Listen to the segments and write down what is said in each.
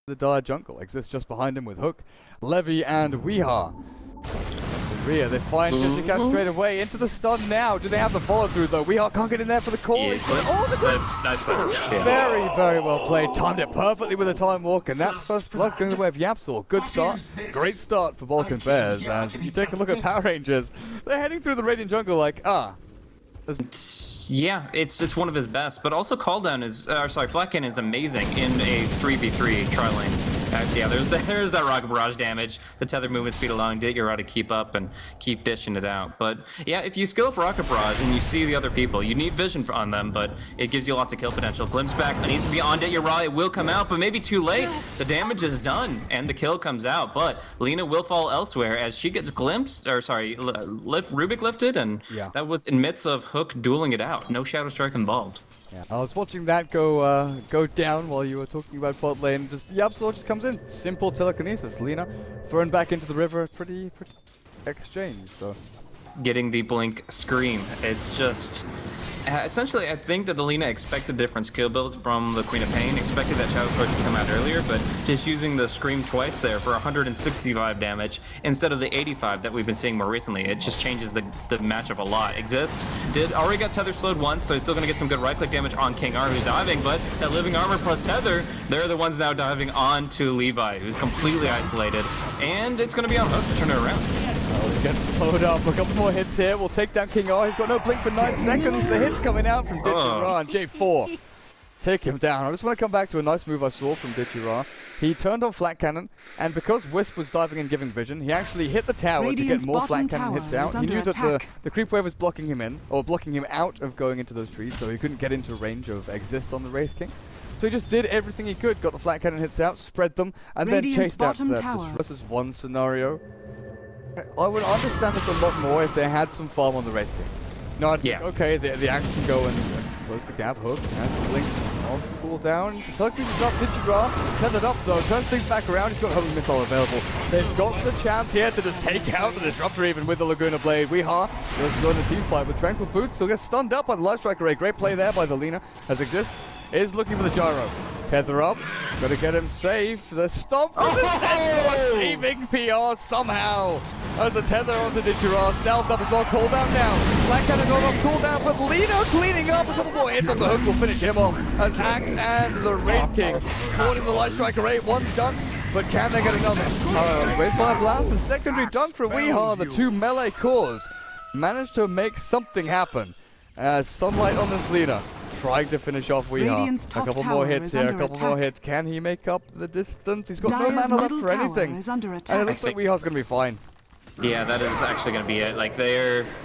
The dire jungle exists just behind him with Hook, Levy, and Weeha. Rear, they find Jessica straight away into the stun now. Do they have the follow through though? Weeha can't get in there for the call. Yeah, clips. Nice clips. Yeah. Very, very well played. Timed it perfectly with a time walk, and that's first blood going the way of Yapsor. Good start. Great start for Balkan Bears. And if you take a look at Power Rangers, they're heading through the Radiant jungle like, yeah, it's one of his best, but also Cooldown is, Flatkin is amazing in a 3v3 tri lane. Yeah, there's that Rocket Barrage damage, the tether movement speed allowing Ditya to keep up and keep dishing it out. But yeah, if you skill up Rocket Barrage and you see the other people, you need vision on them, but it gives you lots of kill potential. Glimpse back, it needs to be on Ditya, it will come out, but maybe too late. The damage is done and the kill comes out, but Lina will fall elsewhere as she gets Rubik lifted, and that was in midst of Hook dueling it out. No Shadow Strike involved. Yeah, I was watching that go down while you were talking about bot lane. Just Yapsor just comes in, simple telekinesis. Lina thrown back into the river, pretty exchange. So getting the blink scream, it's just essentially I think that the Lina expected different skill builds from the Queen of Pain, expected that Shadow Sword to come out earlier, but just using the scream twice there for 165 damage instead of the 85 that we've been seeing more recently, it just changes the matchup a lot. Exist already got tether slowed once, so he's still going to get some good right click damage on King R who's diving, but that living armor plus tether, they're the ones now diving onto Levi who's completely isolated, and it's going to be on Hook to turn it around. He gets slowed up. A couple more hits here. We'll take down King R. He's got no blink for 9 seconds. The hit's coming out from D2CL and J4. Take him down. I just want to come back to a nice move I saw from D2CL. He turned on Flat Cannon, and because Wisp was diving and giving vision, he actually hit the tower Radiant's to get more Flat tower Cannon hits out. He knew that the creep wave was blocking him in, or blocking him out of going into those trees, so he couldn't get into range of Exist on the Wraith King. So he just did everything he could, got the Flat Cannon hits out, spread them, and then chased out them. This is one scenario. I would understand this a lot more if they had some farm on the Wraith King. No, okay, the axe can go and close the gap. Hook has blink off, cool down. Circus is up, D2CL tethered up though, turns things back around. He's got Homing Missile available. They've got the chance here to just take out the Disruptor even with the Laguna Blade. Weeha goes to go in a team fight with Tranquil Boots. He'll get stunned up by the Light Strike Array. Great play there by the Lina as Exist is looking for the gyro. Tether up, gotta get him safe. The stop for the tether, saving PR somehow. As the tether onto D2CL, salved up as well, cooldown now. Black Cannon going off cooldown, but Lina cleaning up. A couple more hits on the Hook will finish him off. As Axe and the Wraith King caught in the Light Strike Array, one dunk, but can they get another? Wavefire Blast and secondary dunk for Weeha, the two melee cores. Managed to make something happen. Sunlight on this Lina. Trying to finish off Weeha. A couple more hits here, a couple more hits. Can he make up the distance? He's got no mana left for anything. And it looks like Weeha's going to be fine. Yeah, that is actually going to be it. Like,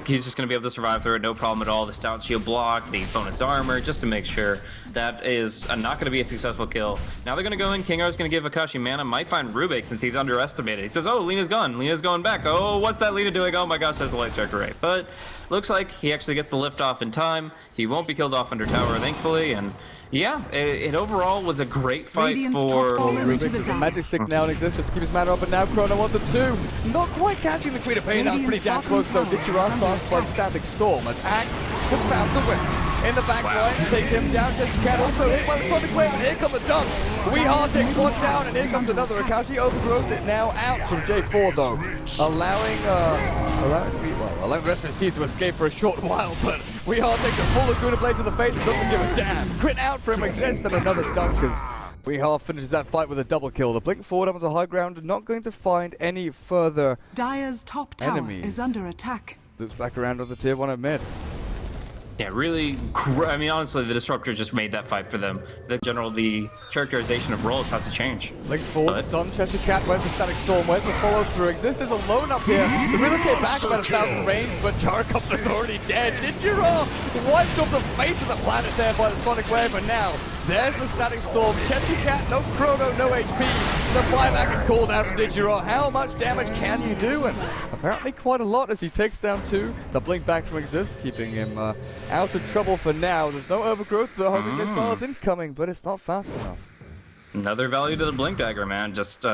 he's just going to be able to survive through it, no problem at all. The stout shield block, the bonus armor, just to make sure that is not going to be a successful kill. Now they're going to go in. King R is going to give Akashi mana. Might find Rubik since he's underestimated. He says, oh, Lina's gone. Lina's going back. Oh, what's that Lina doing? Oh my gosh, there's a Light Strike Array. But looks like he actually gets the lift off in time. He won't be killed off under tower, thankfully. And yeah, it overall was a great fight for Rubik. There's a magic stick now in existence. Just keep his mana up, and now Chrono wants it too. Not quite catching the Queen of Pain. That was pretty damn close though. D2CL starts by the Static Storm as Axe has found the West. In the back line, takes him down. Cat also hit by the Sonic Wave, and here come the dunks. Weeha takes one down, and here comes another. Akashi overgrows it now out from J4 though, allowing the rest of his team to escape for a short while, but Weeha takes a full Laguna Blade to the face and doesn't give a damn. Crit out for him, Exists, and another dunk as Weeha finishes that fight with a double kill. The blink forward up on the high ground, not going to find any further Dire's top tower enemies. Is under attack. Loops back around on the tier 1 at mid. Yeah, really, I mean, honestly, the Disruptor just made that fight for them. The characterization of roles has to change. Link forward, stun, Cheshire Cat, where's the Static Storm, where's the follow through? Exist is alone up here. The relocate back about 1,000 range, but Charcopter's already dead. D2CL wiped off the face of the planet there by the Sonic Wave, and now there's the Static Storm. Cheshire Cat, no Chrono, no HP. The buyback is called out from D2CL. How much damage can you do? And apparently quite a lot as he takes down 2. The blink back from Exist, keeping him out of trouble for now. There's no overgrowth. The homing missile is incoming, but it's not fast enough. Another value to the Blink Dagger, man. Just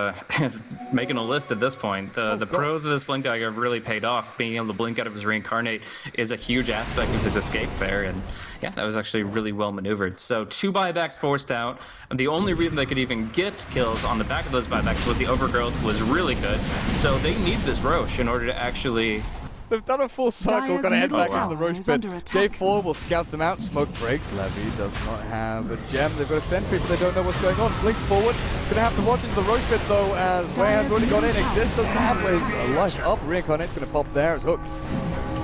making a list at this point. The pros of this Blink Dagger have really paid off. Being able to blink out of his reincarnate is a huge aspect of his escape there. And yeah, that was actually really well maneuvered. So 2 buybacks forced out. And the only reason they could even get kills on the back of those buybacks was the overgrowth was really good. So they need this Roche in order to actually... They've done a full circle, gonna head back into the Roche pit. J4 will scout them out, smoke breaks. Levy does not have a gem. They've got a sentry, but they don't know what's going on. Blink forward. Gonna have to watch into the Roche pit though, as Way has already gone in. Exist doesn't have his life up. Reincarnate's gonna pop there as Hook.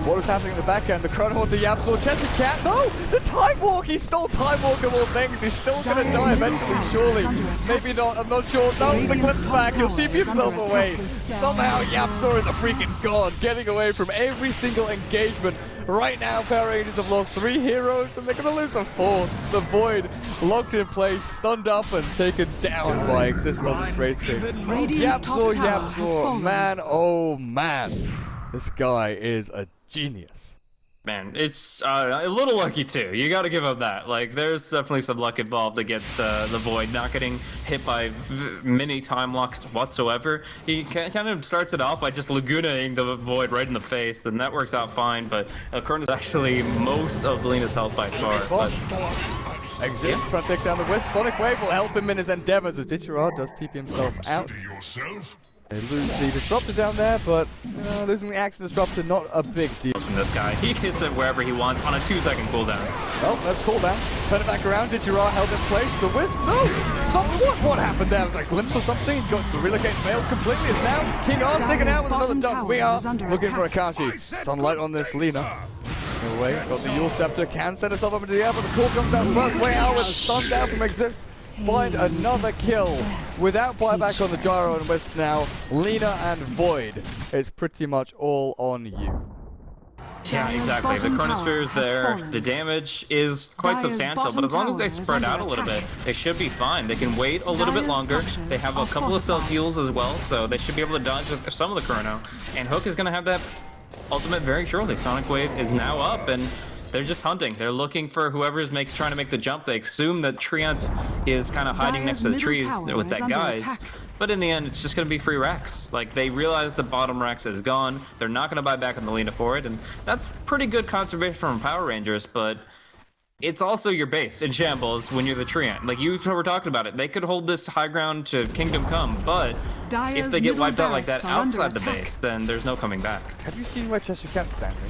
What was happening in the back end? The Chrono onto Yapzor. Chester Cat. No! The Time Walk! He stole Time Walk of all things. He's still gonna die eventually, surely. Maybe not. I'm not sure. No, the clip's back. He'll TP himself away. Somehow Yapzor is a freaking god, getting away from every single engagement. Right now, Power Rangers have lost 3 heroes, and they're gonna lose a 4th. The Void locked in place, stunned up, and taken down by Exist on this race team. Yapzor, man, oh man. This guy is a genius. Man, it's a little lucky too. You got to give up that. Like, there's definitely some luck involved against the Void, not getting hit by many time locks whatsoever. He kind of starts it off by just Lagunaing the Void right in the face, and that works out fine. But Kern is actually most of Lena's health by far. But Exist, trying to take down the Wisp. Sonic Wave will help him in his endeavors as Ditcherard does TP himself out. They lose the Disruptor down there, but losing the Axe and Disruptor, not a big deal. From this guy, he hits it wherever he wants on a 2-second cooldown. Oh, that's cooldown. Turn it back around, Ditcherard held in place. The Wisp, no! What happened there? Was that a glimpse or something? Got the relocate failed completely. It's now King R taken out with another duck. We are looking for Akashi. Sunlight on this Lina. Away, got the Yule Scepter, can set herself up into the air, but the call comes down first. Way out with a stun down from Exist. Find another kill without buyback on the Gyro and Wisp now. Lina and Void. It's pretty much all on you. Yeah, exactly. The Chronosphere is there. The damage is quite substantial, but as long as they spread out a little bit, they should be fine. They can wait a little bit longer. They have a couple of self-heals as well, so they should be able to dodge some of the Chrono. And Hook is going to have that ultimate very shortly. Sonic Wave is now up, and they're just hunting. They're looking for whoever's trying to make the jump. They assume that Treant is kind of hiding next to the trees with that guys. But in the end, it's just going to be free Rex. Like, they realize the bottom Rex is gone. They're not going to buy back on the Lina for it. And that's pretty good conservation from Power Rangers, but it's also your base in shambles when you're the Treant. Like, you were talking about it. They could hold this high ground to Kingdom Come, but if they get wiped out like that outside the base, then there's no coming back. Have you seen where Chester Cat's standing?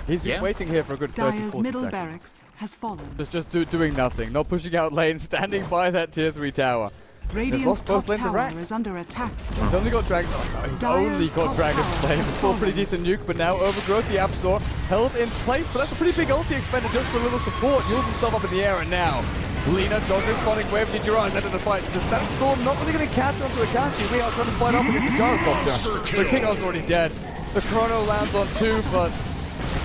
He's been waiting here for a good 30-40 middle seconds. Barracks has fallen. Just doing nothing, not pushing out lane, standing by that tier 3 tower. Radiant's top tower is under attack. He's only got Dragon. Oh no, he's only got Dragon Slave. It's still a pretty decent nuke, but now Overgrowth, the Absol, held in place. But that's a pretty big ulti expended just for a little support. Yields himself up in the air, and now Lina dodges Sonic Wave. Digirai's into the fight. The Stat Storm not really going to catch onto Akashi. We are trying to fight off against the Gyrocopter. The King O's already dead. The Chrono lands on 2, but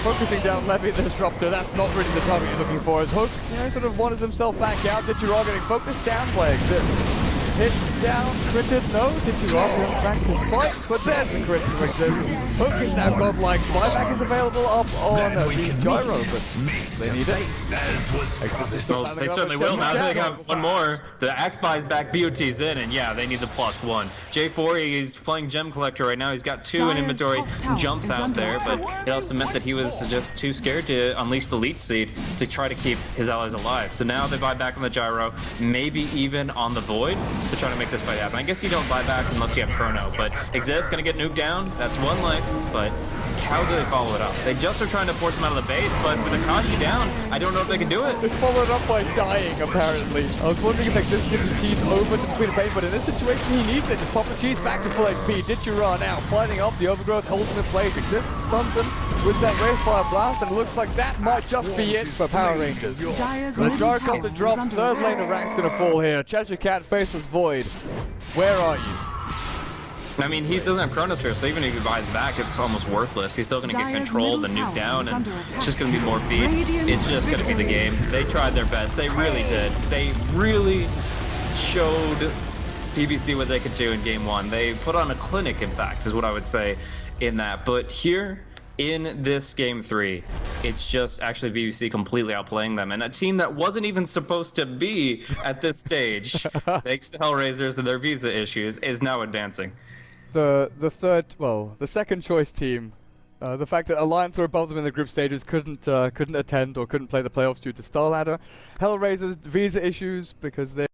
focusing down Levy the Disruptor, that's not really the target you're looking for. As Hook, sort of wanders himself back out. Digirai getting focused down by Exist. Hit down, critted, no, Digirai turns back to fight, but there's the crit to Exist. Hook is now godlike, buyback is available up on the Gyro, but they need it. Well, they certainly will now that they got one more. The Axe buys back, BOT's in, and yeah, they need the +1. J4, he's playing Gem Collector right now. He's got 2 in inventory, jumps out there, but it also meant that he was just too scared to unleash the Leech Seed to try to keep his allies alive. So now they buy back on the Gyro, maybe even on the Void, to try to make this fight happen. I guess you don't buy back unless you have Chrono, but Exist gonna get nuked down. That's 1 life, but how do they follow it up? They just are trying to force him out of the base, but with Akashi down, I don't know if they can do it. They followed up by dying, apparently. I was wondering if Exist gives the cheese over to the Queen of Pain, but in this situation, he needs it. Just pop the cheese back to full HP. Digirai now fighting up. The Overgrowth holds him in place. Exist stuns him with that Wavefire Blast, and it looks like that might just be it for Power Rangers. The Gyrocopter drops. 3rd lane of Rank's gonna fall here. Cheshire Cat faces Void. Where are you? I mean, he doesn't have Chronosphere, so even if he buys back, it's almost worthless. He's still going to get controlled and nuked down, and it's just going to be more feed. It's just going to be the game. They tried their best. They really did. They really showed PBC what they could do in Game 1. They put on a clinic, in fact, is what I would say in that. But here, in this game 3, it's just actually BBC completely outplaying them, and a team that wasn't even supposed to be at this stage, thanks to Hellraisers and their visa issues, is now advancing. The second choice team, the fact that Alliance were above them in the group stages couldn't attend or couldn't play the playoffs due to Star Ladder. Hellraisers visa issues because they